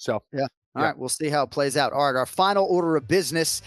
So, yeah. All right, we'll see how it plays out. All right, our final order of business.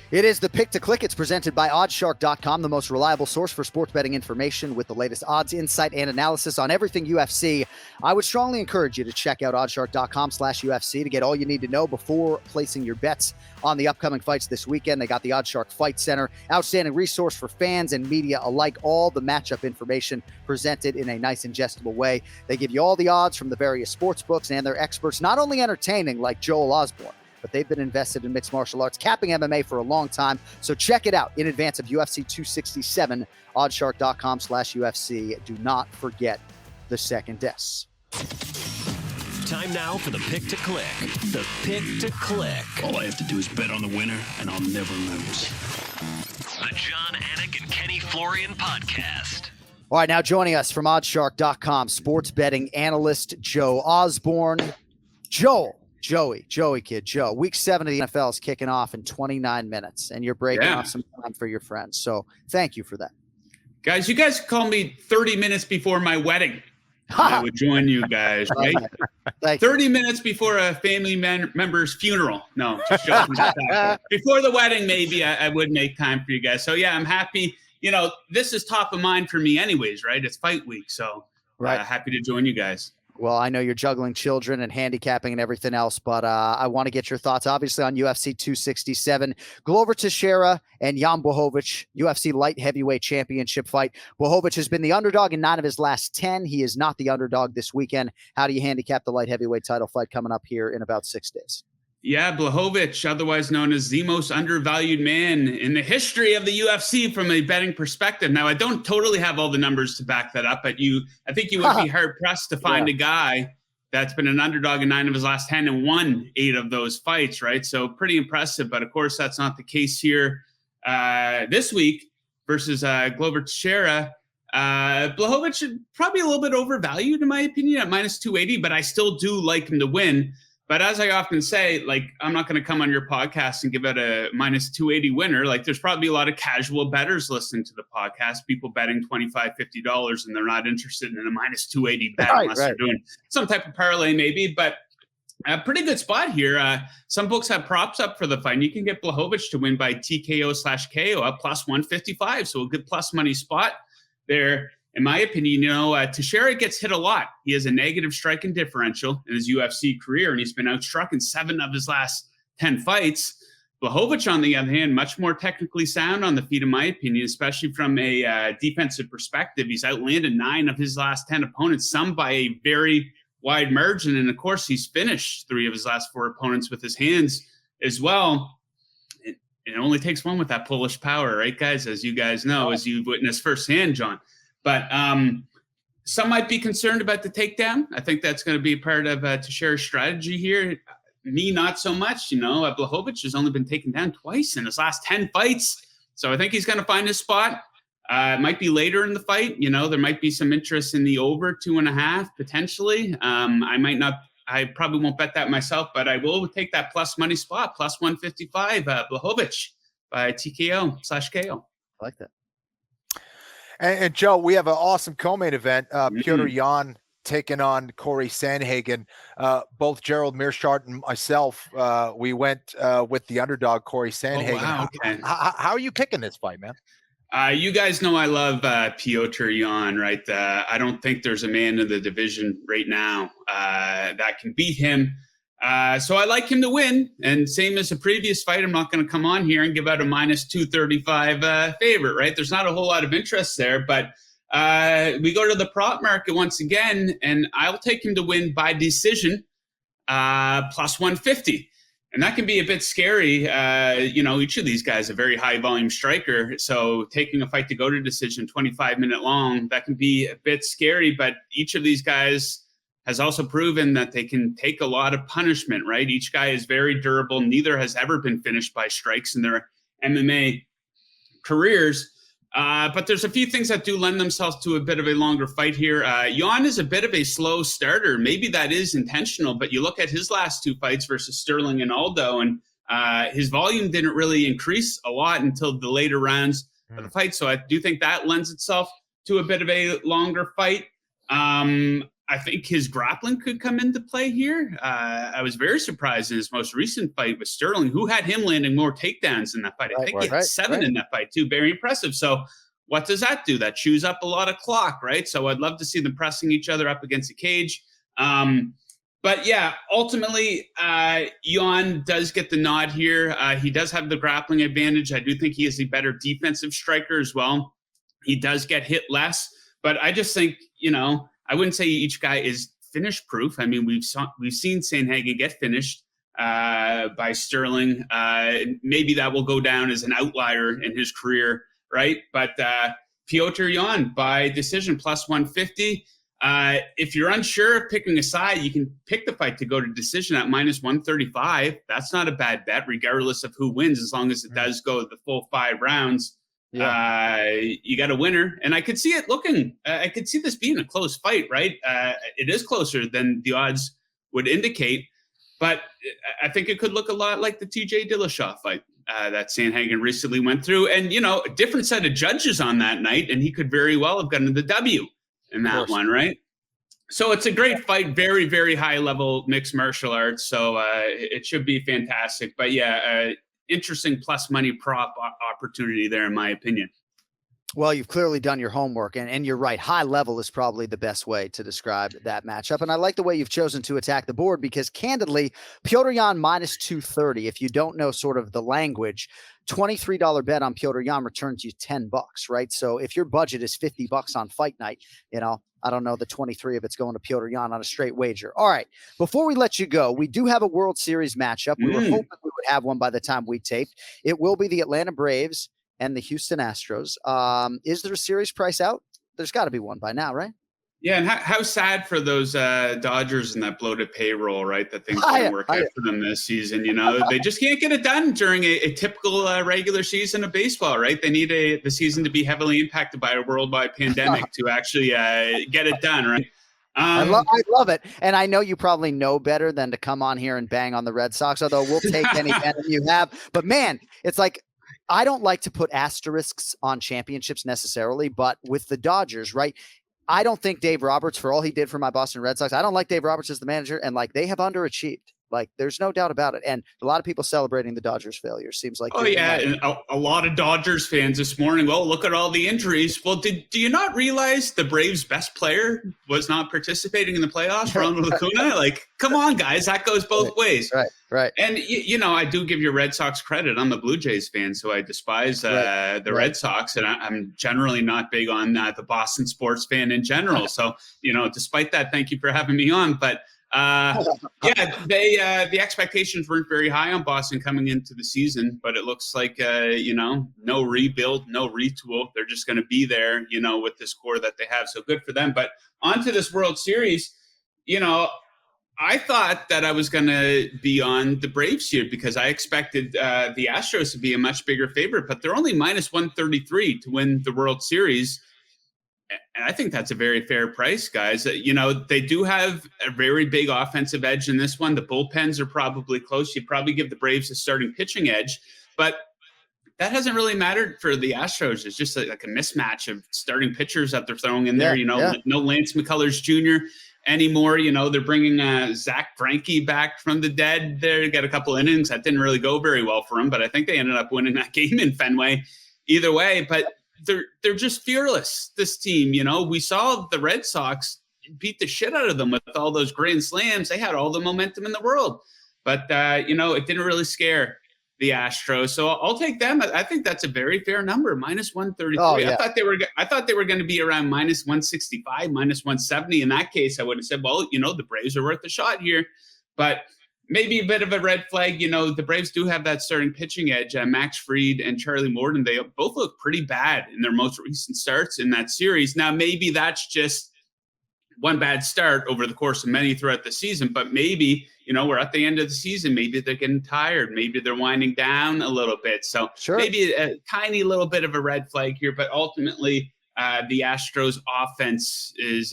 It is the Pick to Click. It's presented by OddsShark.com, the most reliable source for sports betting information with the latest odds, insight, and analysis on everything UFC. I would strongly encourage you to check out OddsShark.com/UFC to get all you need to know before placing your bets on the upcoming fights this weekend. They got the OddsShark Fight Center, outstanding resource for fans and media alike. All the matchup information presented in a nice, ingestible way. They give you all the odds from the various sports books, and they're experts, not only entertaining like Joel Osborne, but they've been invested in mixed martial arts, capping MMA for a long time. So check it out in advance of UFC 267, oddshark.com/UFC. Do not forget the second S. Time now for the Pick to Click. The Pick to Click. All I have to do is bet on the winner, and I'll never lose. The John Anik and Kenny Florian podcast. All right, now joining us from oddshark.com, sports betting analyst Joe Osborne. Joey, Week 7 of the NFL is kicking off in 29 minutes, and you're breaking off some time for your friends. So thank you for that. Guys, you guys call me 30 minutes before my wedding. I would join you guys, right? 30 minutes before a family member's funeral. No, just joking. Before the wedding, maybe I would make time for you guys. So, yeah, I'm happy. You know, this is top of mind for me anyways, right? It's fight week, so happy to join you guys. Well, I know you're juggling children and handicapping and everything else, but I want to get your thoughts, obviously, on UFC 267. Glover Teixeira and Jan Blachowicz, UFC light heavyweight championship fight. Blachowicz has been the underdog in 9 of his last 10. He is not the underdog this weekend. How do you handicap the light heavyweight title fight coming up here in about 6 days? Yeah, Blachowicz, otherwise known as the most undervalued man in the history of the UFC from a betting perspective. Now, I don't totally have all the numbers to back that up, but I think you would be hard-pressed to find a guy that's been an underdog in 9 of his last 10 and won 8 of those fights, right? So pretty impressive, but of course, that's not the case here this week versus Glover Teixeira. Blachowicz probably a little bit overvalued, in my opinion, at minus 280, but I still do like him to win. But as I often say, like, I'm not going to come on your podcast and give it a minus 280 winner. Like, there's probably a lot of casual bettors listening to the podcast, people betting $25, $50, and they're not interested in a minus 280 bet unless they're doing some type of parlay maybe. But a pretty good spot here. Some books have props up for the fight, and you can get Blachowicz to win by TKO/KO at plus 155. So a good plus money spot there. In my opinion, Teixeira gets hit a lot. He has a negative striking differential in his UFC career, and he's been outstruck in 7 of his last 10 fights. Blachowicz, on the other hand, much more technically sound on the feet, in my opinion, especially from a defensive perspective. He's outlanded 9 of his last 10 opponents, some by a very wide margin. And, of course, he's finished 3 of his last 4 opponents with his hands as well. It only takes one with that Polish power, right, guys? As you guys know, as you've witnessed firsthand, John. But some might be concerned about the takedown. I think that's going to be a part of Teixeira's strategy here. Me, not so much. Blachowicz has only been taken down twice in his last 10 fights. So I think he's going to find his spot. It might be later in the fight. There might be some interest in the over 2.5 potentially. I probably won't bet that myself, but I will take that plus money spot, plus 155, Blachowicz by TKO/KO. I like that. And Joe, we have an awesome co-main event. Petr Yan taking on Corey Sandhagen. Both Gerald Mearshart and myself, we went with the underdog, Corey Sandhagen. Oh, wow. Okay. How are you picking this fight, man? You guys know I love Petr Yan, right? I don't think there's a man in the division right now that can beat him. So I like him to win. And same as the previous fight, I'm not going to come on here and give out a minus 235 favorite, right? There's not a whole lot of interest there. But we go to the prop market once again, and I'll take him to win by decision, plus 150. And that can be a bit scary. Each of these guys a very high volume striker. So taking a fight to go to decision 25-minute long, that can be a bit scary. But each of these guys has also proven that they can take a lot of punishment, right? Each guy is very durable. Neither has ever been finished by strikes in their MMA careers. But there's a few things that do lend themselves to a bit of a longer fight here. Yan is a bit of a slow starter. Maybe that is intentional, but you look at his last 2 fights versus Sterling and Aldo, and his volume didn't really increase a lot until the later rounds of the fight. So I do think that lends itself to a bit of a longer fight. I think his grappling could come into play here. I was very surprised in his most recent fight with Sterling, who had him landing more takedowns in that fight. I think he had 7 in that fight too. Very impressive. So what does that do? That chews up a lot of clock, right? So I'd love to see them pressing each other up against the cage. But yeah, ultimately, Jan does get the nod here. He does have the grappling advantage. I do think he is a better defensive striker as well. He does get hit less, but I just think, I wouldn't say each guy is finish proof. I mean, we've seen Sandhagen get finished by Sterling. Maybe that will go down as an outlier in his career, right? But Petr Yan by decision plus 150. If you're unsure of picking a side, you can pick the fight to go to decision at minus 135. That's not a bad bet, regardless of who wins, as long as it does go the full 5 rounds. You got a winner, and I could see it looking. I could see this being a close fight, right? It is closer than the odds would indicate, but I think it could look a lot like the TJ Dillashaw fight that Sandhagen recently went through, and a different set of judges on that night, and he could very well have gotten the W in that one, right? So it's a great fight, very, very high level mixed martial arts. So it should be fantastic. But yeah, interesting plus money prop opportunity there, in my opinion. Well, you've clearly done your homework, and you're right. High level is probably the best way to describe that matchup. And I like the way you've chosen to attack the board because, candidly, Petr Yan minus 230. If you don't know sort of the language, $23 bet on Petr Yan returns you $10, right? So if your budget is $50 on fight night, I don't know, the 23 of it's going to Petr Yan on a straight wager. All right. Before we let you go, we do have a World Series matchup. We were hoping we would have one by the time we taped. It will be the Atlanta Braves and the Houston Astros. Is there a series price out? There's got to be one by now, right? Yeah, and how sad for those Dodgers and that bloated payroll, right? That things didn't work out for them this season. They just can't get it done during a typical regular season of baseball, right? They need the season to be heavily impacted by a worldwide pandemic to actually get it done, right? I love it. And I know you probably know better than to come on here and bang on the Red Sox, although we'll take any venom you have. But man, it's like, I don't like to put asterisks on championships necessarily, but with the Dodgers, right? I don't think Dave Roberts, for all he did for my Boston Red Sox, I don't like Dave Roberts as the manager, and they have underachieved. There's no doubt about it. And a lot of people celebrating the Dodgers' failure. Seems like. Oh, yeah. And a lot of Dodgers fans this morning, well, look at all the injuries. Well, do you not realize the Braves' best player was not participating in the playoffs, Ronald Acuna? Come on, guys. That goes both ways. Right. And, I do give your Red Sox credit. I'm a Blue Jays fan, so I despise the Red Sox. And I'm generally not big on the Boston sports fan in general. So, despite that, thank you for having me on. But the expectations weren't very high on Boston coming into the season, but it looks like no rebuild, no retool. They're just going to be there, with this core that they have. So good for them. But on to this World Series, I thought that I was going to be on the Braves here because I expected the Astros to be a much bigger favorite, but they're only minus 133 to win the World Series. And I think that's a very fair price, guys. They do have a very big offensive edge in this one. The bullpens are probably close. You'd probably give the Braves a starting pitching edge, but that hasn't really mattered for the Astros. It's just like a mismatch of starting pitchers that they're throwing in there. No Lance McCullers Jr. anymore. They're bringing Zach Greinke back from the dead there to get a couple innings. That didn't really go very well for him, but I think they ended up winning that game in Fenway either way. But they're just fearless, this team. We saw the Red Sox beat the shit out of them with all those grand slams. They had all the momentum in the world, but it didn't really scare the Astros. So I'll take them. I think that's a very fair number, minus 133. Oh, yeah. I thought they were going to be around minus 165, minus 170. In that case, I would have said, well, the Braves are worth a shot here, but maybe a bit of a red flag. The Braves do have that starting pitching edge. Max Fried and Charlie Morton, they both look pretty bad in their most recent starts in that series. Now, maybe that's just one bad start over the course of many throughout the season, but maybe, we're at the end of the season. Maybe they're getting tired. Maybe they're winding down a little bit. So maybe a tiny little bit of a red flag here, but ultimately the Astros offense is,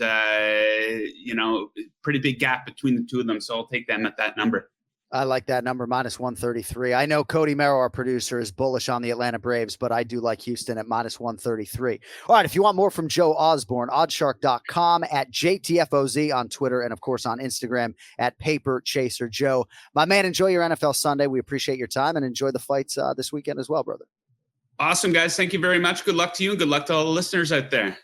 pretty big gap between the two of them. So I'll take them at that number. I like that number, -133. I know Cody Merrow, our producer, is bullish on the Atlanta Braves, but I do like Houston at -133. All right, if you want more from Joe Osborne, OddsShark.com, at JTFOZ on Twitter, and of course on Instagram at Paper Chaser Joe. My man, enjoy your NFL Sunday. We appreciate your time, and enjoy the fights this weekend as well, brother. Awesome, guys. Thank you very much. Good luck to you, and good luck to all the listeners out there.